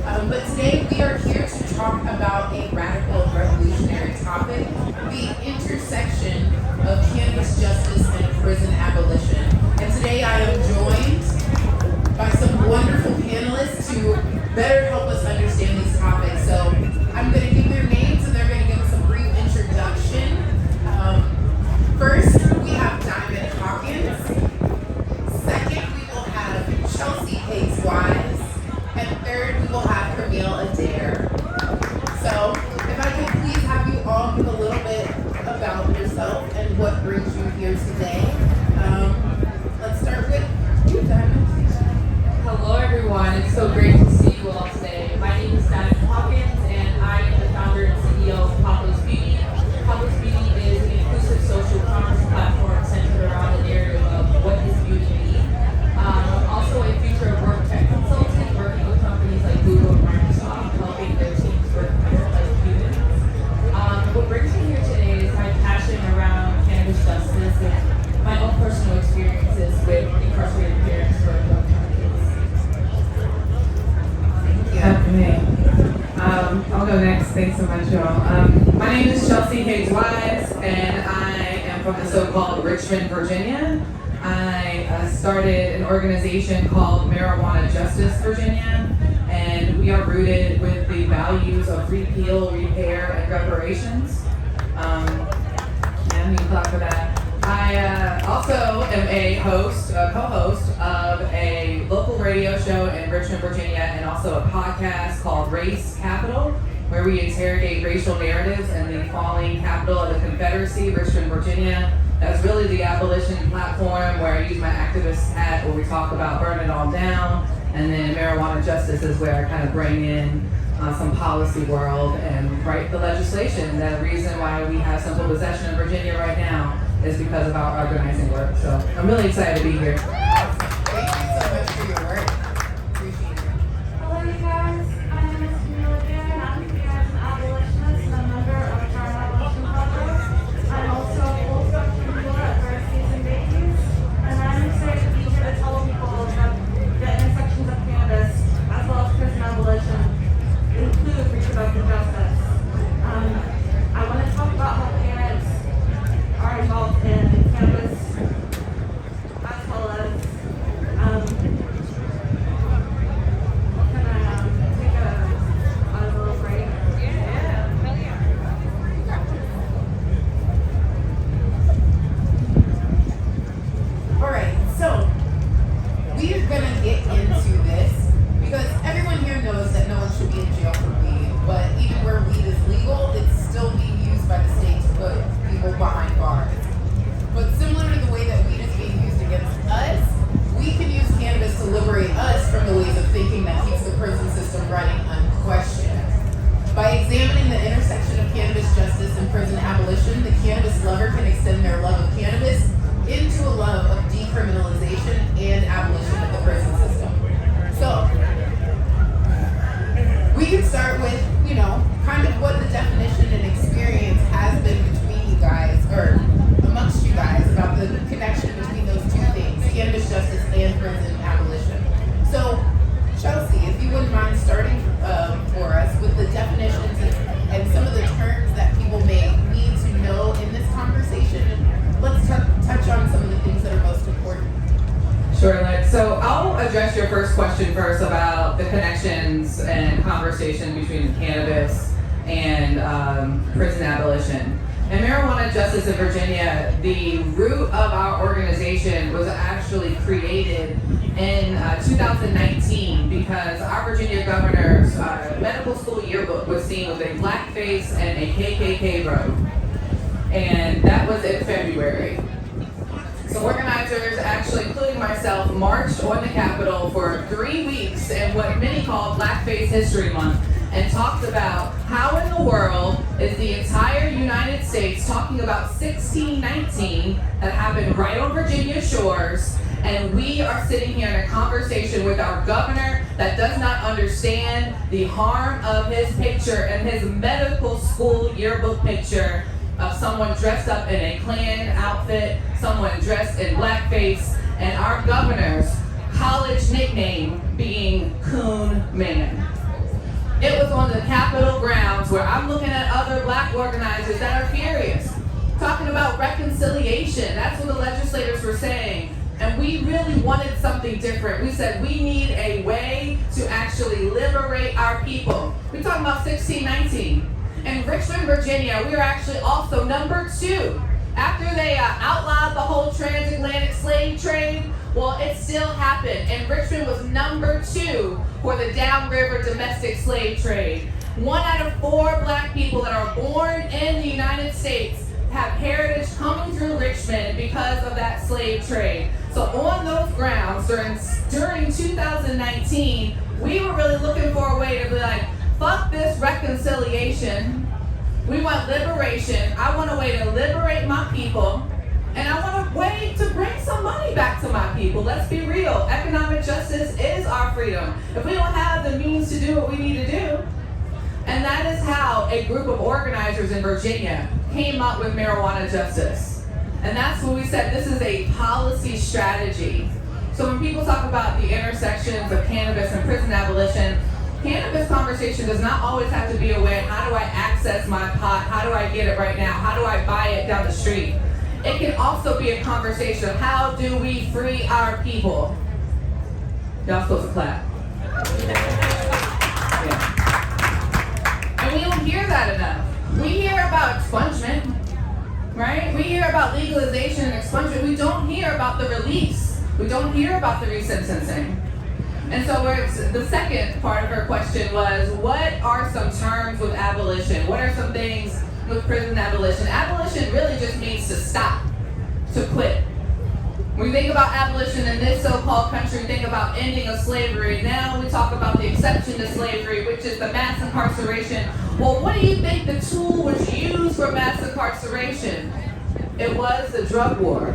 But today we are here to talk about a radical revolutionary topic, the intersection of cannabis justice and prison abolition. And today I am joined by some wonderful panelists to better help us understand these topics. So I'm going to give their names and they're going to give us a brief introduction. First, we have Diamond Hawkins. Second, we will have Chelsea Hayes Wise. And third, we will have Camille Adair. So, if I could please have you all give a little bit about yourself and what brings you here today. Let's start with you, Diamond. Hello, everyone. It's so great to see you all today. My name is Diamond Hawkins, and I am the founder and CEO of Papa's Beauty. Papa's Beauty is an inclusive social commerce platform centered around the narrative of what does beauty mean. I'm also a future of work tech consultant, working with companies like Google and Microsoft, helping their teams work better like humans. What brings me here today is my passion around cannabis justice and my own personal experiences with incarcerated parents who are drug Okay. I'll go next. Thanks so much, y'all. My name is Chelsea Hayes Wise, and I am from the so-called Richmond, Virginia. I started an organization called Marijuana Justice Virginia, and we are rooted with the values of repeal, repair, and reparations. And you can clap for that. I also am a co-host of a local radio show in Richmond, Virginia, and also a podcast called Race Capital, where we interrogate racial narratives in the falling capital of the Confederacy, Richmond, Virginia. That's really the Abolition platform where I use my activist hat, where we talk about burning it all down, and then marijuana justice is where I kind of bring in some policy world and write the legislation. The reason why we have simple possession in Virginia right now is because of our organizing work. So I'm really excited to be here. Thank you so much for your work. Appreciate it. Hello, you guys. My name is Camille Adair, and I'm here as an abolitionist and a member of the Abolition Project. I'm also a full-spectrum doula at Birthdays and Babies, and I'm excited to be here to tell people about the intersections of cannabis, as well as prison abolition, include reproductive justice. I want to talk about how parents are involved in cannabis, as well as can I take a little break? All right, so we are going to get into this because everyone here knows that no one should be in jail for weed, but even where weed is legal, it's still being used by the state to put people behind bars. But similar to the way that weed is being used against us, we can use cannabis to liberate us from the ways of thinking that keeps the prison system running unquestioned. By examining the intersection of cannabis justice and prison abolition, the cannabis lover can extend their love of cannabis into a love of decriminalization and abolition of the prison system. So, we can start with, kind of what the definition and experience has been between you guys, or amongst you guys, about the connection between those two things, cannabis justice and prison abolition. So, Chelsea, if you wouldn't mind starting for us with the definitions and some of the terms that people may need to know in this conversation, and let's touch on some of the things that are most important. Sure, so I'll address your first question first about the connections and conversation between cannabis and prison abolition. In Marijuana Justice in Virginia, the root of our organization was actually created in 2019 because our Virginia governor's medical school yearbook was seen with a blackface and a KKK robe. And that was in February. So organizers, actually including myself, marched on the Capitol for 3 weeks in what many call Blackface History Month and talked about how in the world is the entire United States talking about 1619 that happened right on Virginia shores, and we are sitting here in a conversation with our governor that does not understand the harm of his picture and his medical school yearbook picture of someone dressed up in a Klan outfit, someone dressed in blackface, and our governor's college nickname being Coon Man. It was on the Capitol grounds where I'm looking at other black organizers that are furious, talking about reconciliation. That's what the legislators were saying. And we really wanted something different. We said we need a way to actually liberate our people. We're talking about 1619. In Richmond, Virginia, we were actually also number 2. After they outlawed the whole transatlantic slave trade, well, it still happened. And Richmond was number 2 for the downriver domestic slave trade. 1 out of 4 black people that are born in the United States have heritage coming through Richmond because of that slave trade. So on those grounds, during 2019, we were really looking for a way to be like, fuck this reconciliation. We want liberation. I want a way to liberate my people. And I want a way to bring some money back to my people. Let's be real. Economic justice is our freedom. If we don't have the means to do what we need to do. And that is how a group of organizers in Virginia came up with marijuana justice. And that's when we said this is a policy strategy. So when people talk about the intersections of cannabis and prison abolition, cannabis conversation does not always have to be a way, how do I access my pot? How do I get it right now? How do I buy it down the street? It can also be a conversation of how do we free our people? Y'all supposed to clap. Yeah. And we don't hear that enough. We hear about expungement, right? We hear about legalization and expungement. We don't hear about the release. We don't hear about the resentencing. And so the second part of her question was, what are some terms with abolition? What are some things with prison abolition? Abolition really just means to stop, to quit. When we think about abolition in this so-called country, we think about ending of slavery. Now we talk about the exception to slavery, which is the mass incarceration. Well, what do you think the tool was used for mass incarceration? It was the drug war.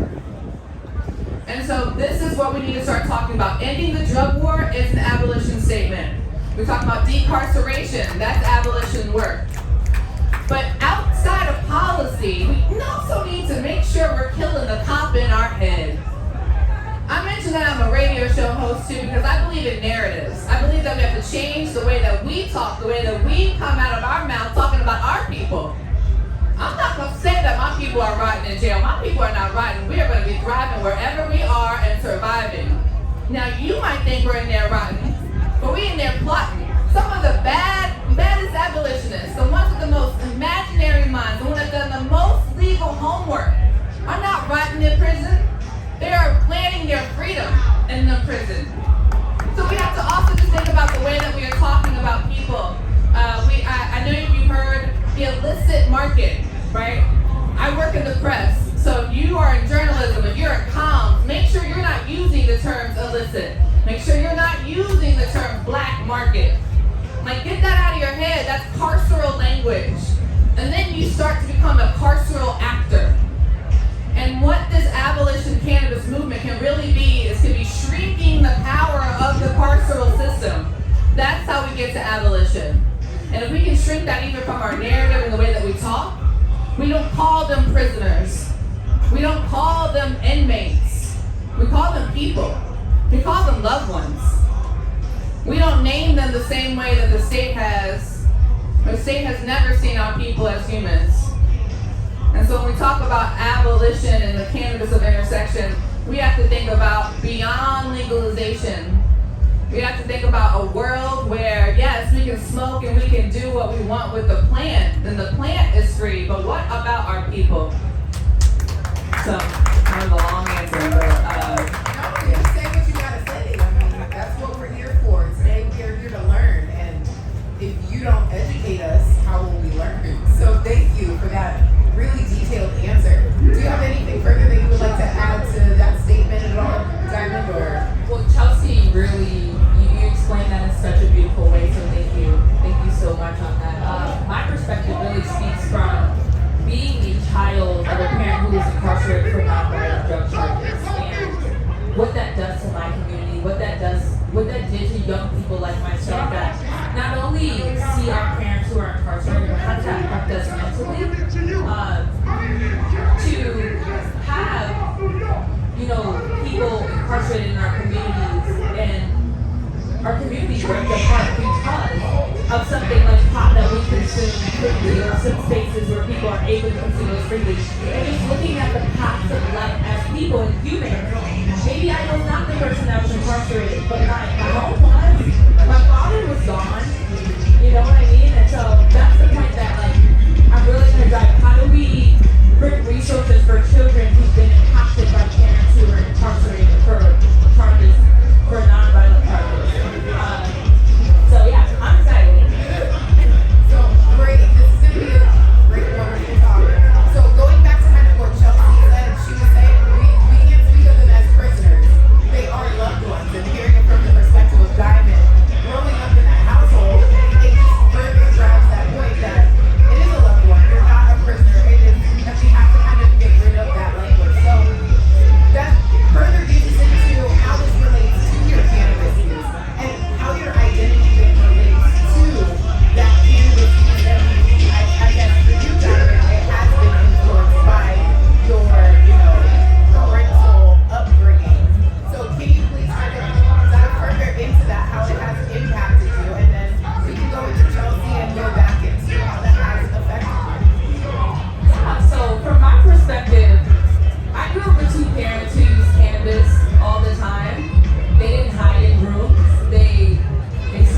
And so this is what we need to start talking about. Ending the drug war is an abolition statement. We talk about decarceration, that's abolition work. But outside of policy, we also need to make sure we're killing the cop in our head. I mentioned that I'm a radio show host too because I believe in narratives. I believe that we have to change the way that we talk, the way that we come out of our mouth talking about our people. I'm not going to say that my people are rotting in jail. My people are not rotting. We are going to be thriving wherever we are and surviving. Now, you might think we're in there rotting, but we in there plotting. Some of the baddest abolitionists, the ones with the most imaginary minds, the ones that have done the most legal homework, are not rotting in prison. They are planning their freedom in the prison. So we have to also just think about the way that we are talking about people. I know you've heard the illicit market, right? I work in the press, so if you are in journalism, if you're in comms, make sure you're not using the terms illicit. Make sure you're not using the term black market. Like, get that out of your head. That's carceral language. And then you start to become a carceral actor. And what this abolition cannabis movement can really be is to be shrinking the power of the carceral system. That's how we get to abolition. And if we can shrink that even from our narrative and the way that we talk, we don't call them prisoners. We don't call them inmates. We call them people. We call them loved ones. We don't name them the same way that the state has. The state has never seen our people as humans. And so when we talk about abolition and the cannabis of intersection, we have to think about beyond legalization. We have to think about a world where, yes, we can smoke and we can do what we want with the plant, and the plant is free, but what about our people? So, kind of a long answer, but No, just say what you gotta say. I mean, that's what we're here for. Today we are here to learn, and if you don't educate us, how will we learn? So thank you for that really detailed answer. Do you have anything further that you would like to add to that statement at all, Diamond, or? Well, Chelsea, really, you explained that in such a beautiful way, so thank you. Thank you so much on that. My perspective really speaks from being the child of a parent who was incarcerated for non-violent drug charges. And some spaces where people are able to consume those freely. And just looking at the paths of life as people and humans. Maybe I was not the person that was incarcerated, but my home was. My father was gone. You know what I mean? And so that's the point that like I'm really gonna drive. How do we bring resources for children who've been impacted by parents who are incarcerated for charges, for nonviolent charges? So yeah, I'm excited. So great. This is going to be a great wonderful talk. So going back to kind of what Chelsea said, she was saying we can't speak of them as prisoners. They are loved ones. And hearing it from the perspective of Diamond, growing up in that household, it just further drives that point that it is a loved one. You're not a prisoner. It is that we have to kind of get rid of that language. So that further gets us into how this relates to your cannabis use and how your identity then relates to that cannabis use. And I guess for you, Diamond, it has been influenced by your, parental upbringing. So can you please kind of dive further into that, how it has impacted you, and then we can go into Chelsea and go back into how that has affected you. Yeah, so from my perspective, I grew up with two parents who used cannabis all the time. They didn't hide in rooms. They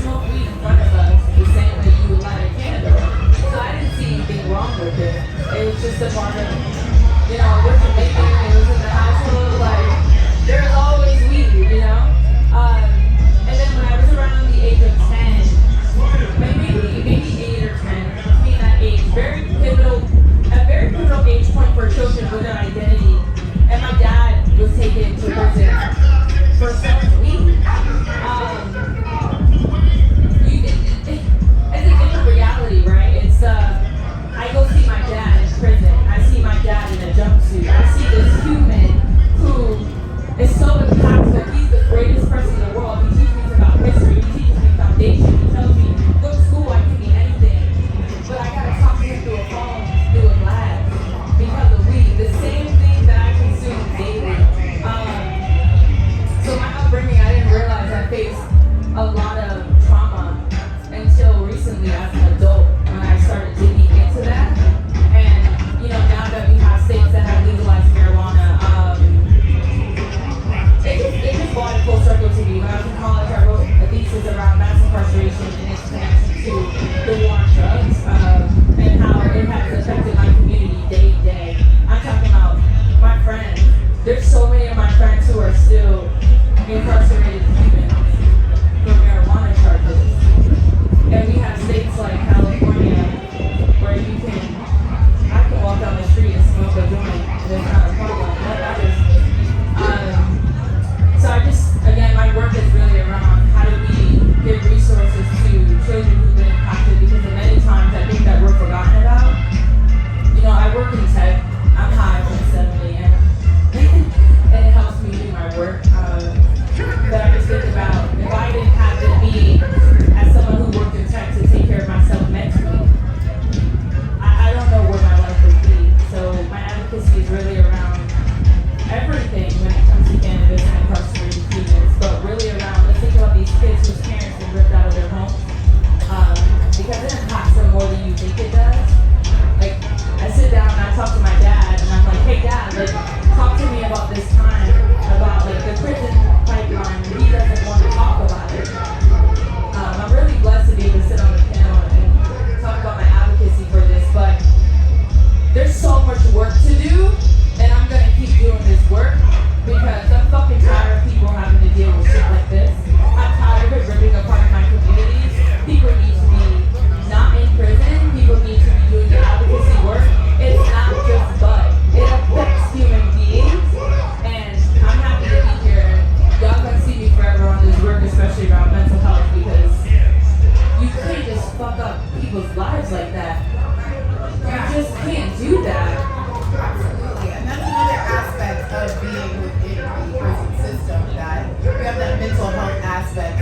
smoked weed in front of us the same way you would light a candle. So I didn't see anything wrong with it. It was just a part of, we're Jamaican, it was in the household, like, there's always weed. And then when I was around the age of 10, maybe 8 or 10, between that age, a very pivotal age point for children with their identity. And my dad was taken to prison for selling weed. It's a different reality, right? It's I go see my dad in prison. I see my dad in a jumpsuit. I see this human who is so impactful. He's the greatest person in the world. He teaches me about history. He teaches me foundation. He tells me, go to school, I can be anything. But I gotta talk to him through a phone, through a lab, because of weed. The same thing that I consume daily. So my upbringing, I didn't realize I faced a lot of trauma until recently as an adult when I started digging into that. And now that we have states that have legalized marijuana, it just brought it full circle to me. When I was in college, I wrote a thesis around mass incarceration and its connection to the war on drugs, and how it has affected my community day to day. I'm talking about my friends. There's so many of my friends who are still incarcerated humans for marijuana charges. And we have states like California where I can walk down the street and smoke a joint and there's not a problem. That is. So again, my work is really around how do we give resources to children who've been impacted, because many times I think that we're forgotten about. I work in tech. I'm high from 7 a.m. and it helps me do my work. But I just think about if I didn't have the need as someone who worked in tech to take care of myself mentally, I don't know where my life would be. So my advocacy is really around everything when it comes to cannabis and incarcerated humans, but really around, let's think about these kids whose parents were ripped out of their homes, because it impacts them more than you think it does. Like, I sit down and I talk to my dad, and I'm like, hey dad, talk to me about this time, about the prison pipeline, and he doesn't want to talk about it. I'm really blessed to be able to sit on the panel and talk about my advocacy for this, but there's so much work to do, and I'm gonna keep doing this work because I'm fucking tired of people having to deal with shit like this. I'm tired of it ripping apart my communities. People need to be not in prison. People need to be doing the advocacy work. It's not just bud. It affects human beings, and I'm happy to be here. Y'all gonna see me forever on this work, especially around mental health, because you can't just fuck up people's lives like that. You just can't do that. Absolutely, and that's another aspect of being within the prison system, that we have that mental health aspect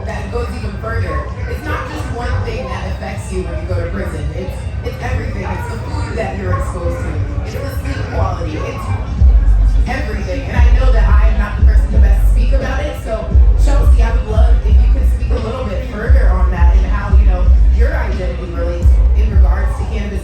that goes even further. It's not just one thing that affects you when you go to prison. It's everything. It's the food that you're exposed to. It's the sleep quality. It's everything. And I know that I am not the person to best speak about it. So Chelsea, I would love if you could speak a little bit further on that and how your identity relates in regards to cannabis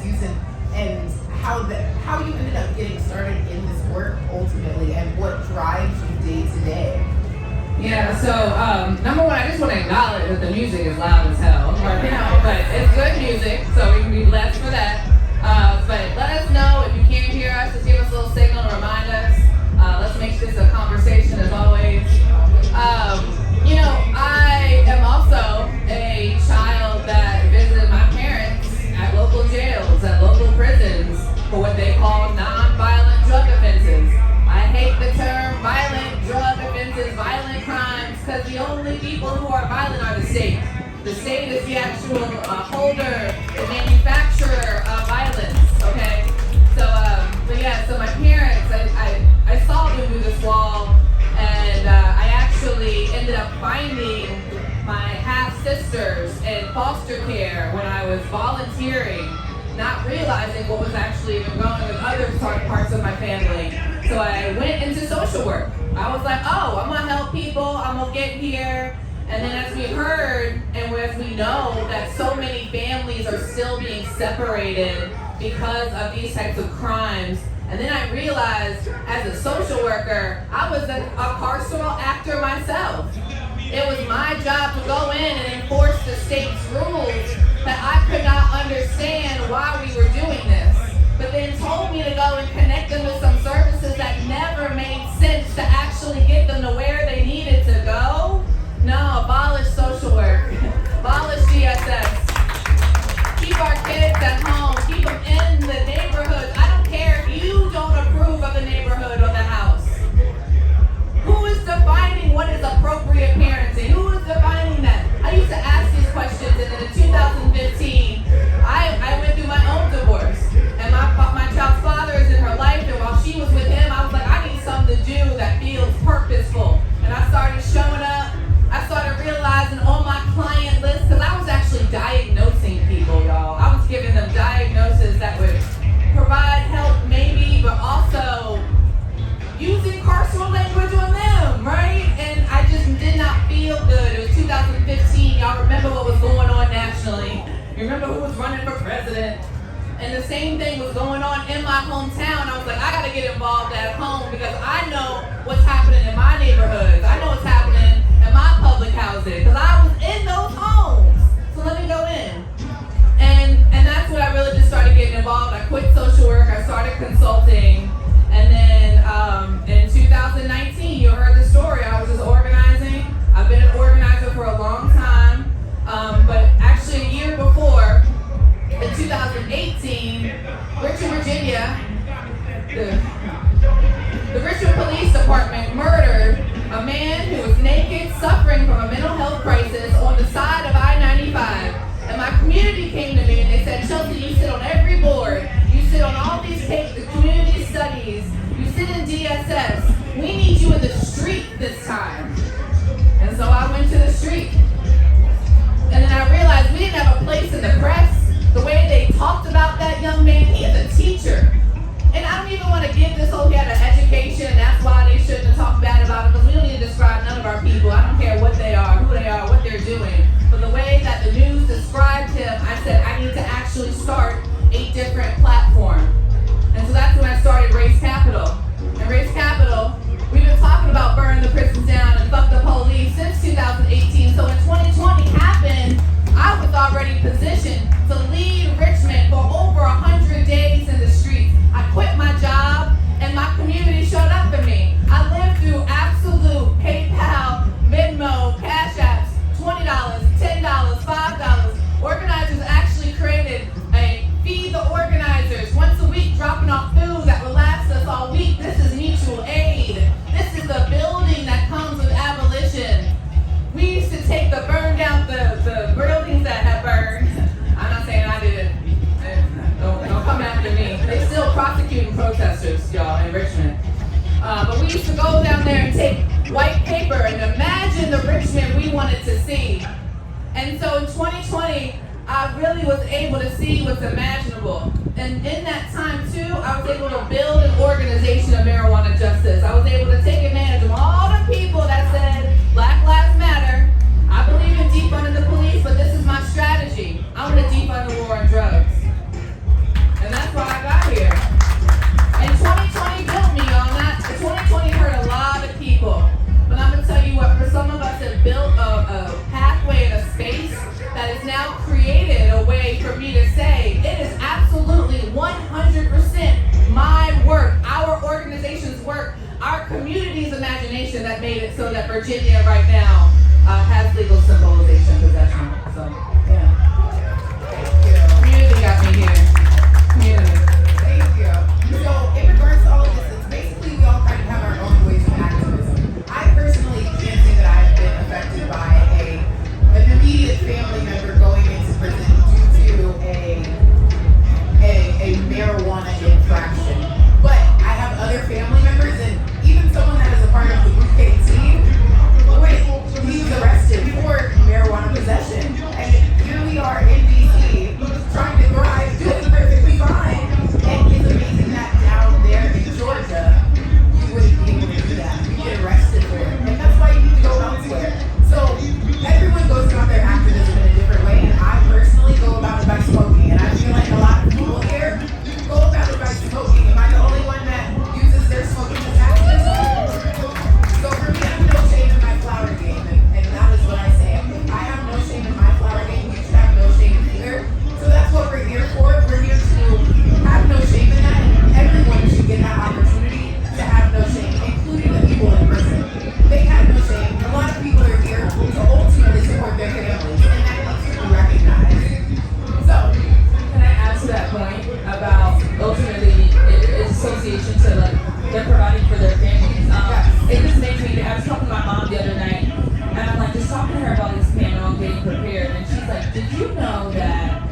good music, so we can be blessed for that. But let us know if you can't hear us. Just give us a little signal to remind us. Let's make this a conversation as always. I am also a child that visited my parents at local jails, at local prisons, for what they call non-violent drug offenses. I hate the term violent drug offenses, violent crimes, because the only people who are violent are the state. The state is the actual holder, the manufacturer of violence, okay? So my parents, I saw them through this wall, and I actually ended up finding my half-sisters in foster care when I was volunteering, not realizing what was actually even going on with other parts of my family. So I went into social work. I was like, oh, I'm gonna help people, I'm gonna get here. And then as we heard, and as we know, that so many families are still being separated because of these types of crimes. And then I realized, as a social worker, I was a carceral actor myself. It was my job to go in and enforce the state's rules, that I could not understand why we were doing this. But then told me to go and connect them with some services that never made sense to actually get them to where they needed to go. No, abolish social work. Abolish DSS. Keep our kids at home. Keep them in the neighborhoods. I don't care if you don't approve of the neighborhood or the house. Who is defining what is appropriate parenting? Who is defining that? I used to ask these questions, and then in 2015, I went through my own divorce. And my child's father is in her life, and while she was with him, I was like, I need something to do that feels purposeful. And I started showing up. I started realizing on my client list, because I was actually diagnosing people, y'all. I was giving them diagnoses that would provide help maybe, but also using carceral language on them, right? And I just did not feel good. It was 2015. Y'all remember what was going on nationally. You remember who was running for president. And the same thing was going on in my hometown. I was like, I got to get involved at home because I know what's happening in my neighborhoods. I know what's happening in my public housing because I was in those homes. So let me go in. And that's when I really just started getting involved. I quit social work. I started consulting. And then in 2019, you heard the story. I was just organizing. I've been an organizer for a long time. But actually a year before, in 2018, Richmond, Virginia, the Richmond Police Department murdered a man who was naked, suffering from a mental health crisis on the side of I-95. And my community came to me and they said, Chelsea, you sit on every board. You sit on all these the community studies. You sit in DSS. We need you in the street this time. And so I went to the street. And then I realized we didn't have a place in the press. The way they talked about that young man, he is a teacher. And I don't even want to give this whole he had an education, and that's why they shouldn't have talked bad about him, because we don't need to describe none of our people. I don't care what they are, who they are, what they're doing. But the way that the news described him, I said I need to actually start a different platform. And so that's when I started Race Capital. And Race Capital, we've been talking about burning the prisons down and fuck the police since 2018. So when 2020 happened, I was already positioned to lead Richmond for over 100 days in the streets. I quit my job and my community showed up for me. I lived through absolute PayPal, Venmo, Cash Apps, $20, $10, $5. Organizers actually created a Feed the Organizers once a week, dropping off food that will last us all week. This is mutual aid. This is the building that comes with abolition. We used to take the burn down the buildings that have burned. I'm not saying I did it. Don't come after me. They're still prosecuting protesters, y'all, in Richmond. But we used to go down there and take white paper and imagine the Richmond we wanted to see. And so in 2020, I really was able to see what's imaginable. And in that time too, I was able to build an organization of marijuana justice. I was able to take advantage of all the people that said Black Lives Matter. I believe in defunding the police, but this is my strategy. I want to defund the war on drugs. And that's why I got here. And 2020 built me on that. 2020 hurt a lot of people. But I'm going to tell you what, for some of us, it built a pathway and a space that that has now created a way for me to say it is absolutely 100% my work, our organization's work, our community's imagination that made it so that Virginia right now has legal symbolization possession. So, yeah. Thank you. Community got me here. Community. Thank you. So, in regards to all of this, it's basically we all kind of have our own ways of activism. I personally can't say that I've been affected by an immediate family member going into prison due to a marijuana infraction. But I have other family members and even someone that is a part of the Group K team. He was arrested for marijuana possession. And here we are in DC trying to thrive, doing perfectly fine. And it's amazing that down there in Georgia, you wouldn't be able to do that. You get arrested for it. And that's why you need to go elsewhere. So everyone goes about their activism in a different way. And I personally go about it by smoking. And I feel like a lot of people here go about it by smoking. Am I the only one that uses their smoking as activism? So for me, I have no shame in my flower game. And that is what I say. I have no shame in my flower game. You should have no shame either. So that's what we're here for. We're here to have no shame in that. And everyone should get that opportunity to have no shame, including the people in prison. They had no shame. A lot of people are here to ultimately support their families. And that needs to be recognized. So, Can I add to that point about ultimately its association to like they're providing for their families? It just makes me. I was talking to my mom the other night, and I'm like just talking to her about this panel, getting prepared, and she's like, "Did you know that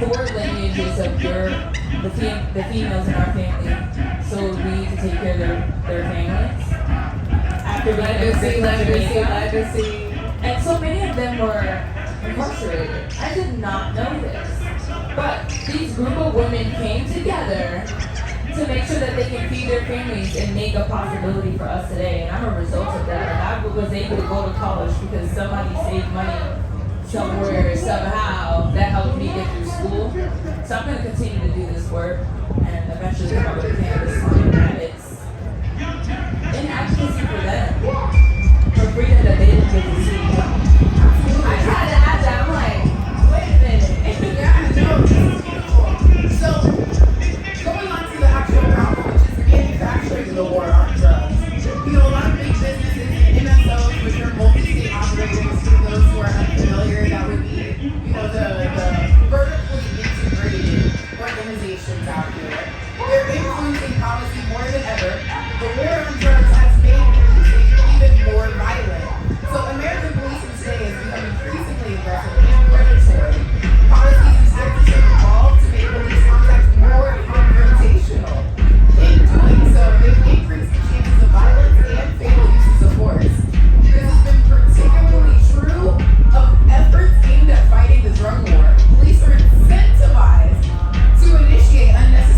4 lineages of the females in our family, so we need to take care of their families after being Legacy. And so many of them were incarcerated. I did not know this. But these group of women came together to make sure that they can feed their families and make a possibility for us today. And I'm a result of that. And I was able to go to college because somebody saved money somewhere, somehow. That helped me get through school. So I'm going to continue to do this work and eventually come up with a cannabis line that it's an advocacy for them, for freedom that they didn't get to see. I tried to add that. I'm like, wait a minute. yeah, no, this is beautiful. So, going on to the actual problem, which is manufacturing the war on drugs. You know, a lot of big businesses, MSOs, which are multi-state operators, for those who are unfamiliar, that would be, you know, the vertically integrated organizations out here. They're influencing policy more than ever. The war on drugs has made policing even more violent. So American policing today has become increasingly aggressive and predatory. Policies and tactics have evolved to make police contact more confrontational. In doing so, they've increased the chances of violence and fatal uses of force. This has been particularly true of efforts aimed at fighting the drug war. Police are incentivized to initiate unnecessary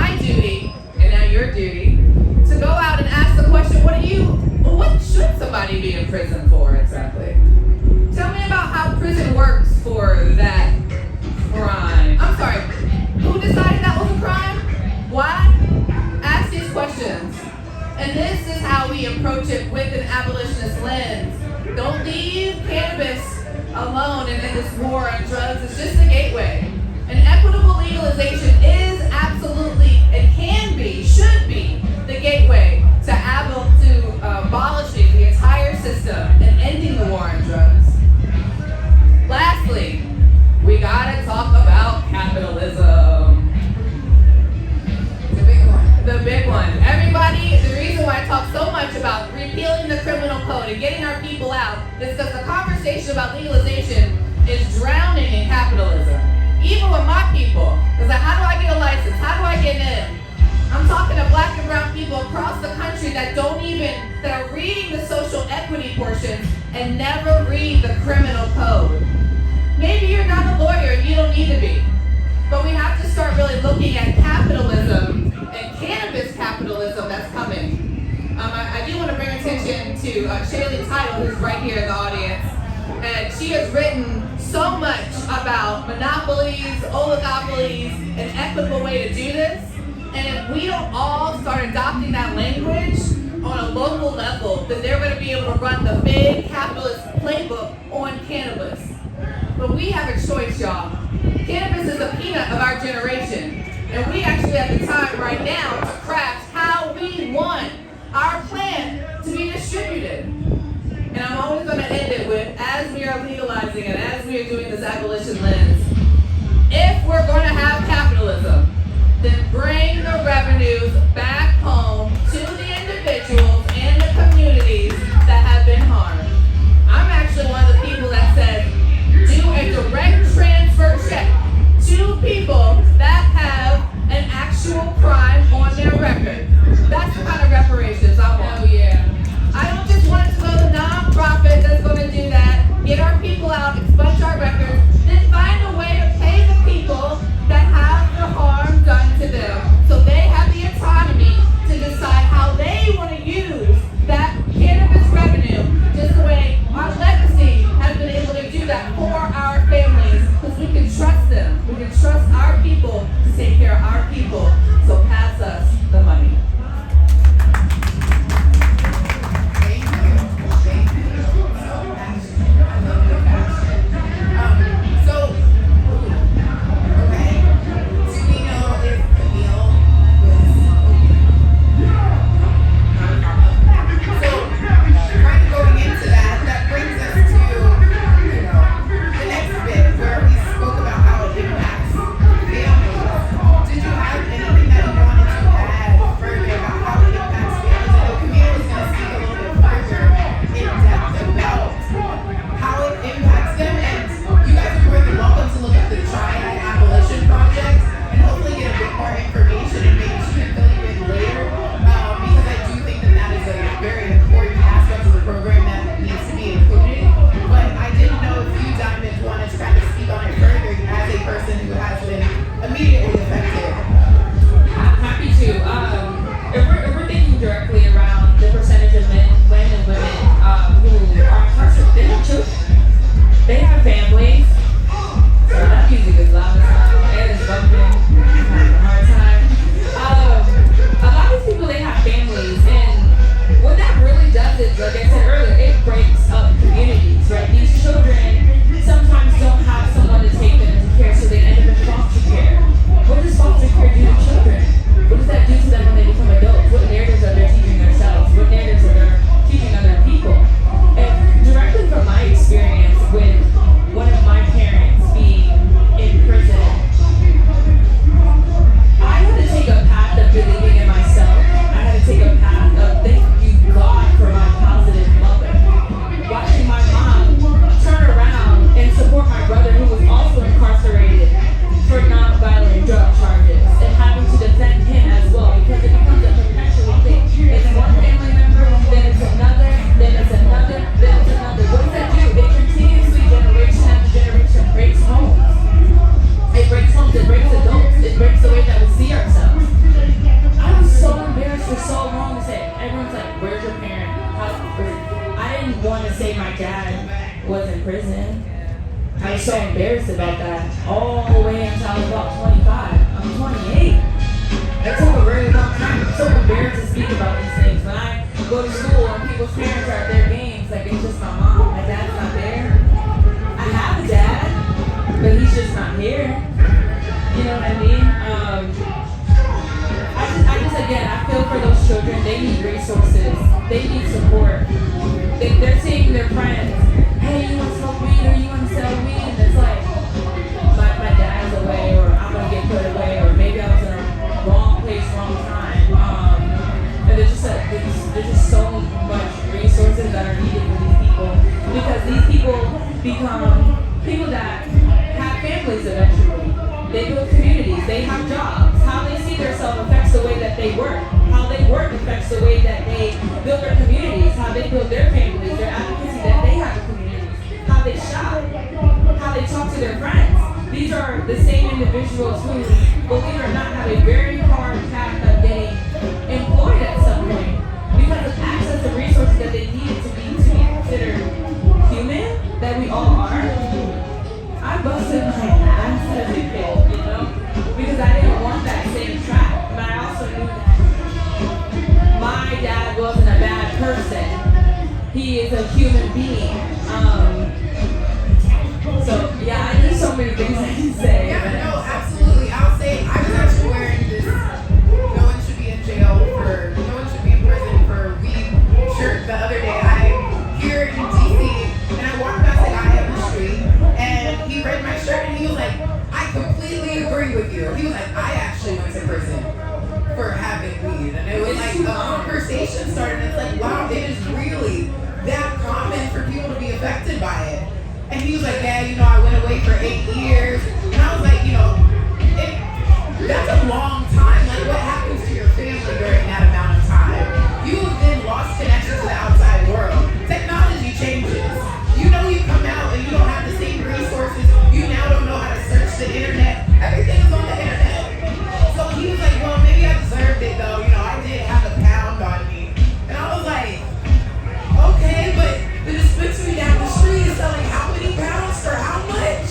my duty, and now your duty, to go out and ask the question, what should somebody be in prison for exactly? Tell me about how prison works for that crime. I'm sorry, who decided that was a crime? Why? Ask these questions. And this is how we approach it with an abolitionist lens. Don't leave cannabis alone in this war on drugs. It's just a gateway. An equitable legalization is absolutely, and can be, should be, the gateway to abolishing the entire system and ending the war on drugs. Lastly, we gotta talk about capitalism. The big one. The big one. Everybody, the reason why I talk so much about repealing the criminal code and getting our people out is because the conversation about legalization is drowning in capitalism. Even with my people. It's like, how do I get a license? How do I get in? I'm talking to black and brown people across the country that are reading the social equity portion and never read the criminal code. Maybe you're not a lawyer and you don't need to be. But we have to start really looking at capitalism and cannabis capitalism that's coming. I do want to bring attention to Shaylee Title, who's right here in the audience. And she has written so much about monopolies, oligopolies, an equitable way to do this. And if we don't all start adopting that language on a local level, then they're going to be able to run the big capitalist playbook on cannabis. But we have a choice, y'all. Cannabis is a peanut of our generation. And we actually have the time right now to craft how we want our plant to be distributed. And I'm always going to end it with, as we are legalizing and as we are doing this abolition lens, if we're going to have capitalism, then bring the revenues back home to the individuals and the communities that have been harmed. I'm actually one of the people that said, do a direct transfer check to people that have an actual crime on their record. That's the kind of reparations I want. Oh yeah. I don't just want it to go to the nonprofit that's going to do that, get our people out, expunge our records, then find a way to pay the people that have the harm done to them so they have the autonomy to decide how they want to use that cannabis revenue, just the way our legacy has been able to do that for our families, because we can trust them. We can trust our people to take care of our people. So pass us the money. so embarrassed about that all the way until I was about 25. I'm 28. That took a very long time. I'm so embarrassed to speak about these things. When I go to school and people's parents are at their games, like it's just my mom. My dad's not there. I have a dad, but he's just not here. You know what I mean? Again, I feel for those children. They need resources. They need support. They're seeing their friends, hey, you want to smoke weed or you want to sell weed? And it's like, my dad's away, or I'm going to get put away, or maybe I was in a wrong place, wrong time. And there's just so much resources that are needed for these people, because these people become people that have families eventually. They build communities. They have jobs. How they see themselves affects the way that they work. How they work affects the way that they build their communities. How they build their families, their advocacy that they have in communities. How they shop. How they talk to their friends. These are the same individuals who, believe it or not, have a very hard path of getting employed at some point because of access to resources that they needed to be considered human, that we all are. I busted my ass as a kid, you know, because I didn't want that same track, but I also knew that my dad wasn't a bad person. He is a human being. So yeah, there's so many things I can say. Yeah, no, absolutely. I'll say I was actually wearing this "No one should be in jail for, no one should be in prison for weed" shirt the other day. I'm here in DC, and I walked past a guy on the street, and he read my shirt, and he was like, "I completely agree with you." He was like, "I actually went to prison for having weed," and it was like a conversation started. And it's like, wow, it is really that common for people to be affected by it. And he was like, yeah, you know, I went away for 8 years. And I was like, you know, that's a long time. Like, what happens to your family during that amount of time? You have then lost connection to the outside world. Technology changes. You know, you come out and you don't have the same resources. You now don't know how to search the internet. Everything is on the internet. So he was like, well, maybe I deserved it, though. You know, I did have a pound on me. And I was like, okay, but the dispensary down the street is selling how many pounds for how much?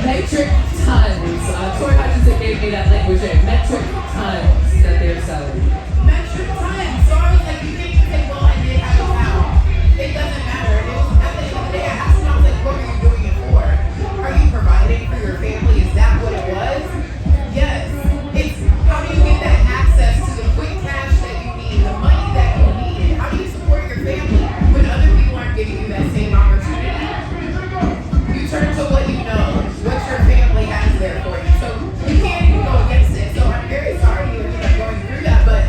Metric tons. Tori Hutchinson gave me that language there. Metric tons that they're selling. Metric tons. So I was like, you can't even say, well, I did have a pound. It doesn't matter. And it was, at the end of the day, I asked him, I was like, what are you doing it for? Are you providing for your family? Is that what it was? Yes. It's how do you get that access to the quick cash that you need, the money that you need? How do you support your family when other people aren't giving you that same opportunity? You turn to what you know, what your family has there for you. So you can't even go against it. So I'm very sorry you ended up going through that, but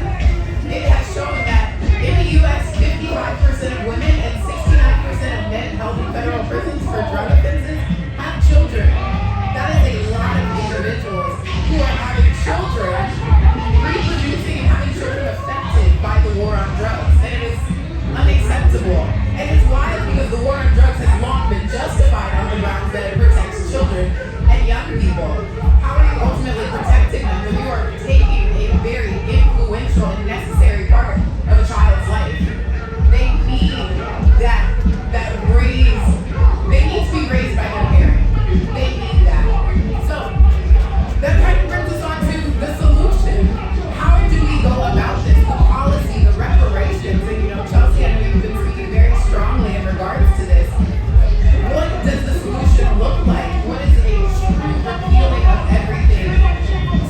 it has shown that in the U.S., 55% of women and 69% of men held in federal prisons for drug offenses have children. That is a lot of individuals who are having children, reproducing and having children affected by the war on drugs. And it is unacceptable. And it's wild because the war on drugs has long been justified on the grounds that it protects children and young people. How are you ultimately protecting them when you are taking a very influential and necessary part of a child's life? They need that raise. They need to be raised by their parent. They need that. So that kind of brings us on to the solution. How do we go about this? The policy, the reparations, and you know, Chelsea, I know you've been speaking very strongly in regards to this. What does the solution look like? What is a true repealing of everything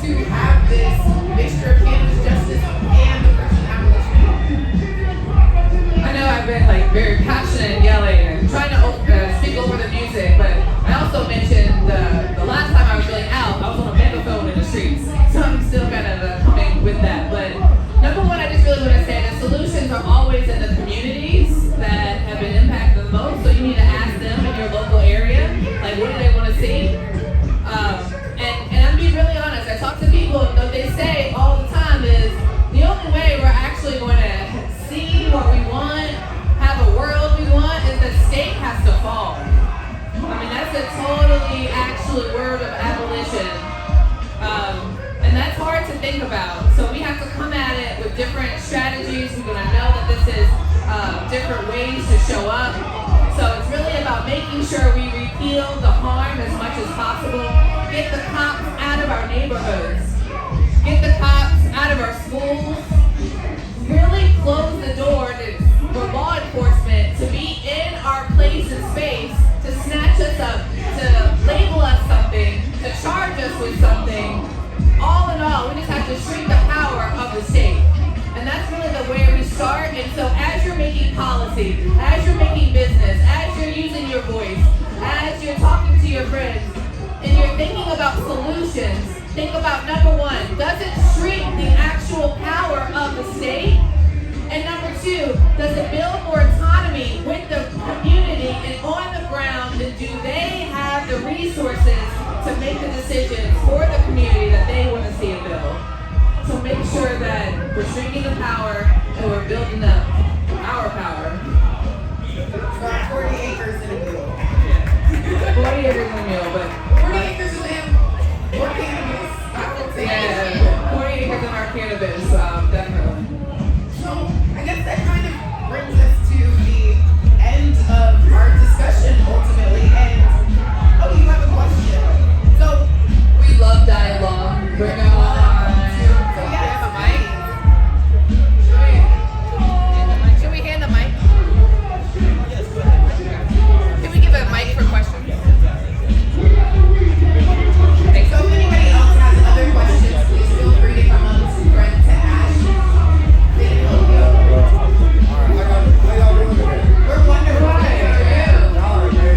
to have this mixture of cannabis justice and the prison abolition? I know I've been like very passionate and yelling and trying to speak over the music, but I also mentioned the last time I was really out, I was on a megaphone in the streets, so I'm still kind of coming with that. But number one, I just really want to say that solutions are always in the communities that have been impacted the most. So you need to ask them in your local area, like what do they want to see? And I'm being really honest. I talk to people, and what they say all the time is the only way we're actually going to see what we want, have a world we want, is the state has to fall. I mean, that's a totally actual word of abolition. And that's hard to think about. So we have to come at it with different strategies. We're going to know that this is different ways to show up. So it's really about making sure we repeal the harm possible. Get the cops out of our neighborhoods. Get the cops out of our schools. Really close the door for law enforcement to be in our place and space, to snatch us up, to label us something, to charge us with something. All in all, we just have to shrink the power of the state. And that's really the way we start. And so as you're making policy, as you're making business, as you're using your voice, as you're talking to your friends, and you're thinking about solutions, think about number one, does it shrink the actual power of the state? And number two, does it build more autonomy with the community and on the ground, and do they have the resources to make the decisions for the community that they want to see it build? So make sure that we're shrinking the power and we're building up our power. About 40 acres in a mule. 40 acres in a mule, but 40 acres of land, more cannabis. I will say yeah, 40 acres in our cannabis, definitely. So I guess that kind of brings us to the end of our discussion ultimately. And oh, you have a question. So We love dialogue. Bring it on. so yeah, I have a mic. Should we hand the mic? Can we give a mic for questions? So if anybody else has other questions, please feel free to come up to Brent to ask. We're wonderful. How are you?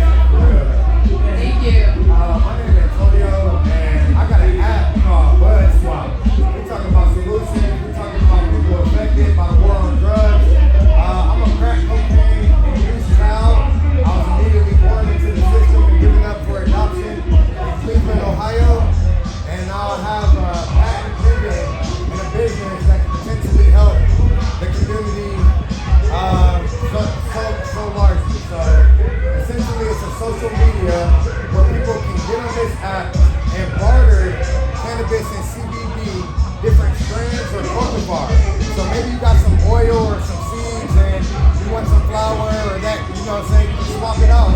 Thank you. My name is Antonio, and I got an app called Bud Swap. We're talking about solutions. We're talking about people affected by the war on drugs. I'm a crack cocaine and use child. I was immediately born into the system and given up for adoption in Cleveland, Ohio. And I'll have a patent pending in a business that can potentially help the community so largely. So essentially it's a social media where people can get on this app and barter cannabis and CBD, different strands or cultivars. So maybe you got some oil or some seeds and you want some flour or that, you know what I'm saying, you can swap it out.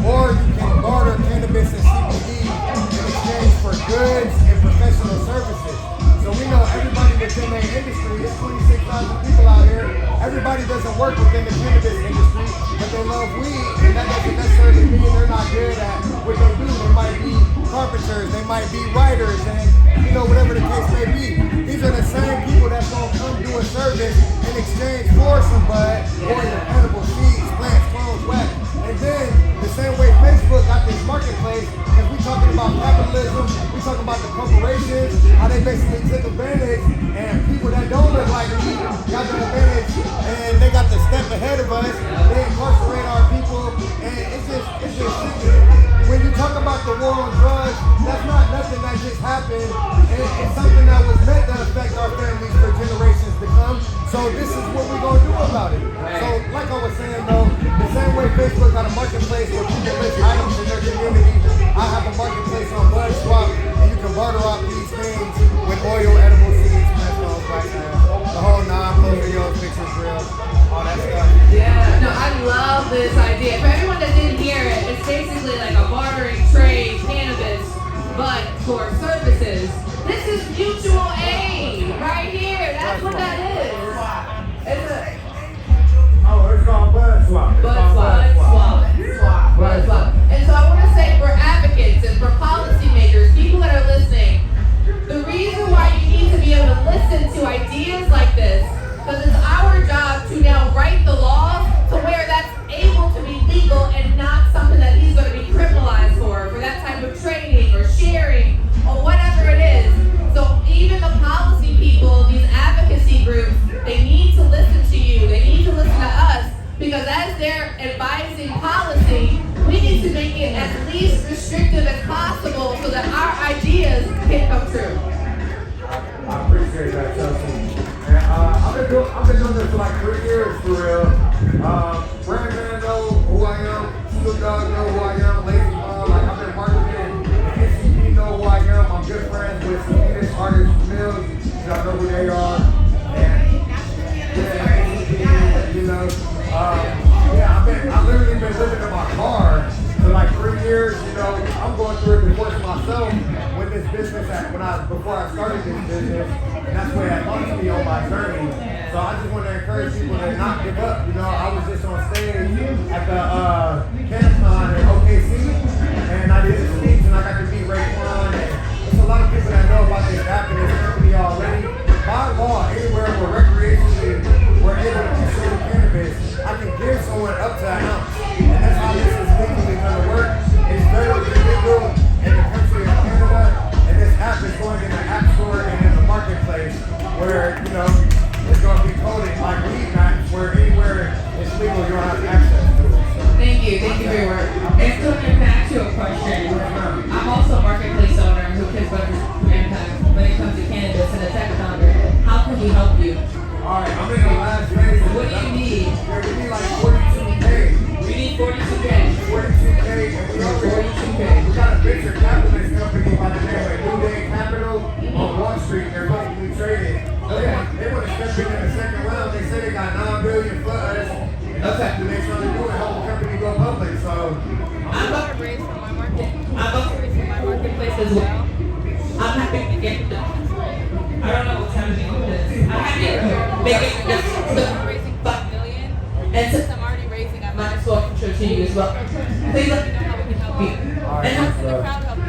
Or you can barter cannabis and CBD in exchange for goods and professional services. So we know everybody within the industry, there's 26,000 people out here, everybody doesn't work within the cannabis industry, but they love weed, and that doesn't necessarily mean they're not good at what they do. They might be carpenters, they might be writers, and you know, whatever the case may be. These are the same people that's gonna come do a service in exchange for some bud, or your edible seeds, plants, clones, wax. And then the same way Facebook got this marketplace, because we talking about capitalism, we talking about the corporations, how they basically took advantage, and people that don't look like me got the advantage, and they got the step ahead of us. They incarcerate our people, and it's just sickening. When you talk about the war on drugs, that's not nothing that just happened. It's something that was meant to affect our families for generations to come. So this is what we're gonna do about it. So like I was saying though, the same way Facebook got a marketplace where people list items in their community, I have a marketplace on Bud Swap, and you can barter out these things with oil, edible seeds, plant stones, right now. The whole post videos, pictures, reels, all that stuff. Yeah, no, I love this idea. For everyone that didn't hear it, it's basically like a bartering trade, cannabis, but for services. This is mutual aid right here. That's what that is. It's a It's called Bud Swap. Bud swap. And so I want to say for advocates and for policymakers, people that are listening, the reason why you need to be able to listen to ideas like this, because it's our job to now write the laws to where that's able to be legal and not something that he's going to be criminalized for that type of trading or sharing or whatever it is. So even the policy people, these advocacy groups, they need to listen to you. They need to listen to us, because as they're advising policy, we need to make it as least restrictive as possible so that our ideas can come true. I appreciate that, Chelsea. And I've been doing this for like 3 years for real. Brandon know who I am. Snoop Dogg know who I am. Lazy Mom, like I've been marketing. The NCP know who I am. I'm good friends with some Venus artists, Mills. Y'all know who they are. And yeah, you know, I literally been living in my car for like 3 years, I'm going through a divorce myself with this business before I started this business, and that's where it launched me on my journey. So I just want to encourage people to not give up. I was just on stage at the CanCon in OKC, and I did a speech, and I got to meet Raekwon, and there's a lot of people that know about this app and this company already. By law, anywhere where recreationally we're able to consume cannabis, I can give someone up to an ounce. And that's how this is legally going to work. It's very illegal in the country of Canada, and this app is going in the app store and in the marketplace where, it's going to be coded like weed maps where anywhere it's legal, you don't have access to it. Thank you for your work. And so can I ask you a question? I'm also a marketplace owner who cares about impact when it comes to cannabis and a tech founder. How can we help you? Alright, I'm in the last phase. What do you need? Yeah, we need like 42K. We need 42K. 42K, and we already 42K. we got a venture capitalist company by the name of New Day Capital on Wall Street. They're publicly traded. They want to step in the second round. They say they got $9 billion for us. And that's what they're trying to do and help the company go public. So I'm about to raise from my market. I'm about to raise from my marketplace as well. I'm happy to get I don't know what's happening with this. I'm happy to make it because I'm raising $5 million. And since I'm already raising, I might as well contribute to you as well. Please let me know how we can help you. And how can the crowd help you?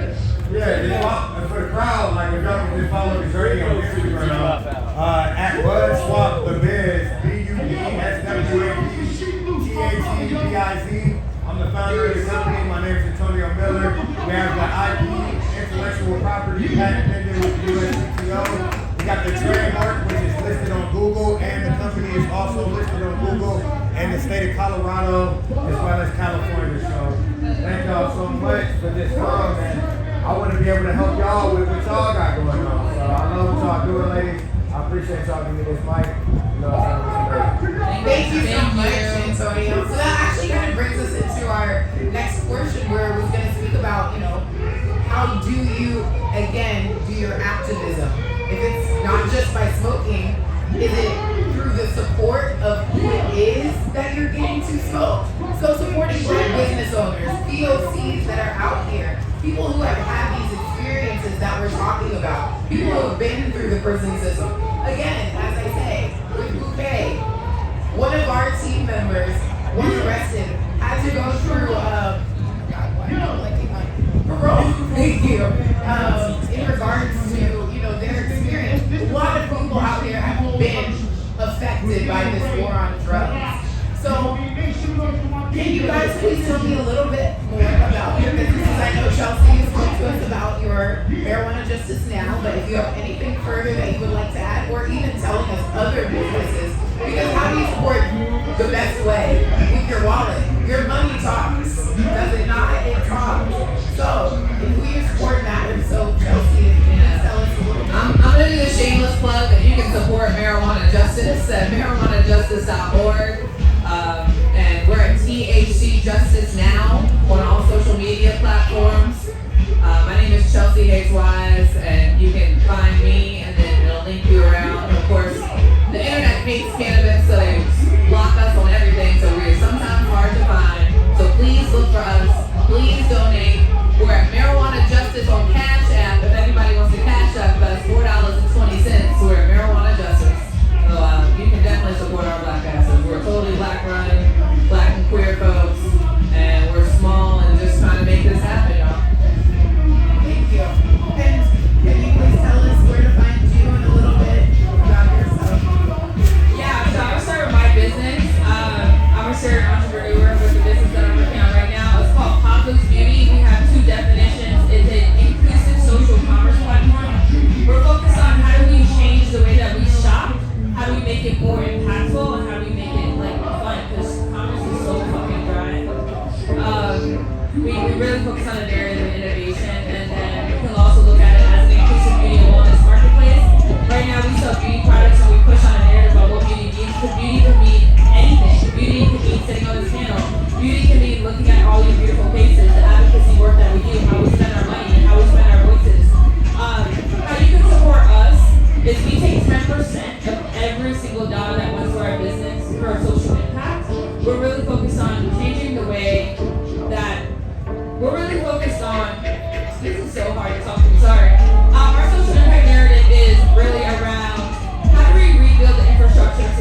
yeah, for the crowd, like if y'all can just follow the journey on Instagram at Bud Swap the Biz, BUDSWAPTHEBIZ. I'm the founder of the company. My name is Antonio Miller. We have the IP, intellectual property patent pending with the USPTO. We got the trademark, which is listed on Google, and the company is also listed on Google and the state of Colorado as well as California. So thank y'all so much for this time, and I want to be able to help y'all with what y'all got going on. So I love what y'all doing, ladies. I appreciate y'all giving me this mic. Thank you so much, Antonio. So that actually kind of brings us into our next portion where we're going to speak about, how do you, again, do your activism? If it's not just by smoking, is it through the support of who it is that you're getting to smoke? So supporting black business owners, POCs that are out here, people who have had these experiences that we're talking about, people who have been through the prison system. Again, as I say, with Bouquet, one of our team members was arrested, had to go through, parole, thank you, in regards to, their experience. A lot of people out here have been affected by this war on drugs. So, can you guys please tell me a little bit more about your businesses? I know Chelsea, you spoke to us about your marijuana justice now, but if you have anything further that you would like to add, or even telling us other businesses, because how do you support the best way? With your wallet. Your money talks, does it not? It talks. So, if we support matters, so Chelsea, if you can tell us a little bit. I'm going to do a shameless plug that you can support marijuana justice at marijuanajustice.org. And we're at THC Justice Now on all social media platforms. My name is Chelsea Hayes Wise, and you can find me, and then it'll link you around. And of course, the internet hates cannabis, so they block us on everything, so we're sometimes hard to find. So please look for us. Please donate. We're at Marijuana Justice on Cash App. If anybody wants to Cash App us, $4.20. We're at Marijuana Justice. So you can definitely support our black asses. We're totally black run, black and queer folks, and we're small and just trying to make this happen, y'all. Thank you. And can you please tell us where to find you and a little bit about yourself? Yeah, so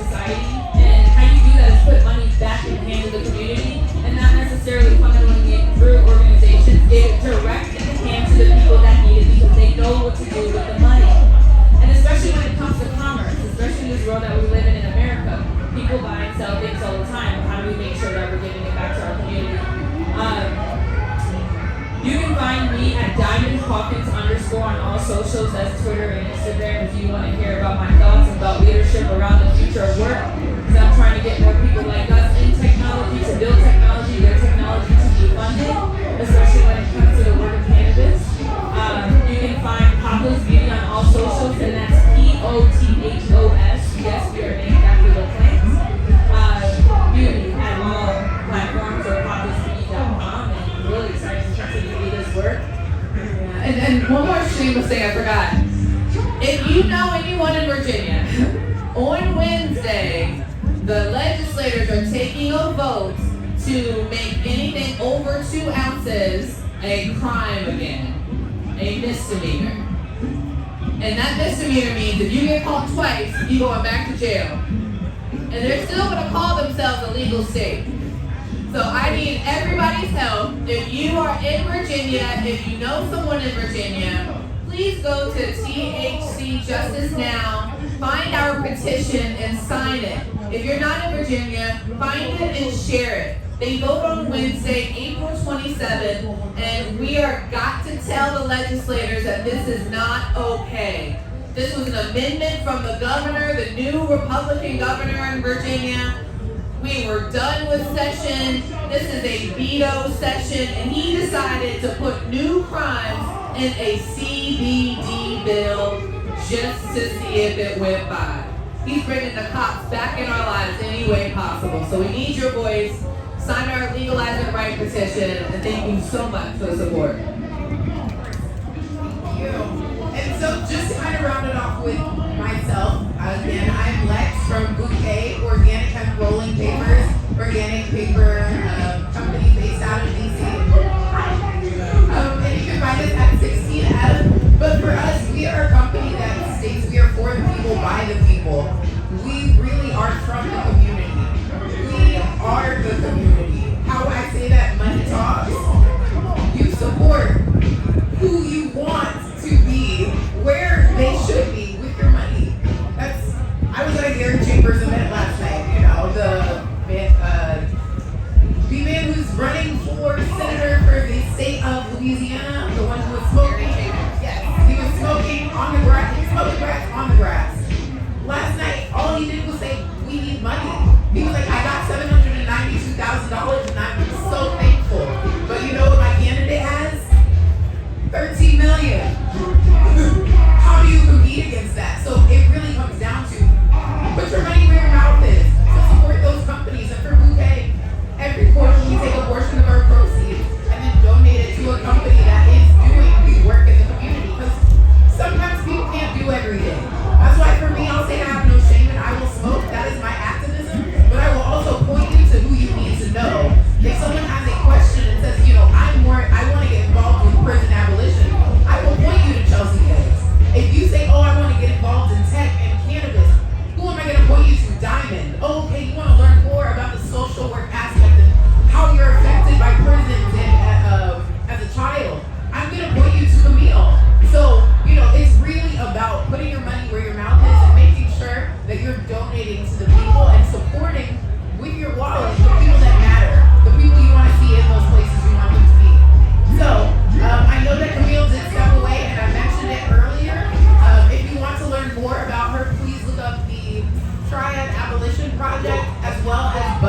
society. And how you do that is put money back in the hands of the community and not necessarily funneling it through organizations. Give it direct in the hands of the people that need it because they know what to do with the money. And especially when it comes to commerce, especially in this world that we live in America, people buy and sell things all the time. How do we make sure that we're giving it back to our community? You can find me at @DiamondHawkins_ on all socials, that's Twitter and Instagram, if you want to hear about my thoughts about leadership around the future of work. Because I'm trying to get more people like us in technology to build technology, their technology to be funded, especially when it comes to the work of cannabis. You can find Papa's Beauty on all socials, and that's POTHOS. Yes, we are named after the plants. Beauty at all platforms or papasbeauty.com, and I'm really excited to continue to do this work. And one more shameless thing I forgot. If you know anyone in Virginia, on Wednesday, the legislators are taking a vote to make anything over 2 ounces a crime again, a misdemeanor. And that misdemeanor means if you get caught twice, you're going back to jail. And they're still going to call themselves a legal state. So I need everybody's help. If you are in Virginia, if you know someone in Virginia, please go to THC Justice Now, find our petition and sign it. If you're not in Virginia, find it and share it. They vote on Wednesday, April 27th, and we are got to tell the legislators that this is not okay. This was an amendment from the governor, the new Republican governor in Virginia. We were done with session. This is a veto session, and he decided to put new crimes in a CBD bill just to see if it went by. He's bringing the cops back in our lives any way possible. So we need your voice. Sign our Legalize It Right petition, and thank you so much for the support. Thank you. And so just to kind of round it off with myself, again, I'm Lex from Bouquet Organic Hemp Rolling Papers, organic paper company based out of DC. And you can find us at 16F. But for us, we are a company that states we are for the people, by the people. We really are from the community. We are the community. How I say that money talks. You support who you want to be, where they should be with your money. I was at a Gary Chambers event last night. You know, the man who's running for senator for the state of Louisiana, the one who was smoking. Yes, he was smoking on the grass. He smoked grass on the grass. Last night, all he did was say, "We need money." He was like, "I got $792,000, and I'm so thankful." But you know what my candidate has? 13 million. How do you compete against that? So it really comes down to put your money where your mouth is. To support those companies. And for Bouquet, every quarter we take a portion of our proceeds and then donate it to a company that is doing the work in the community. Because sometimes people can't do everything. That's why for me, I'll say I have no shame and I will smoke. That is my activism. But I will also point you to who you need to know. If someone has a question and says, you know, I want to get involved with prison abolition, I will point you to Chelsea Gates. If you say, oh, I want to get involved in tech and cannabis, who am I going to point you to? Diamond. Oh, okay, you want to learn more about the social work aspect and how you're affected by prisons and as a child, I'm going to point you to Camille. So, you know, it's really about putting your money where your mouth is and making sure that you're donating to the people and supporting with your wallet the people that matter, the people you want to see in those places you want them to be. So, I know that Camille did step away and I mentioned it earlier. If you want to learn more about her, please look up the Triad Abolition Project as well as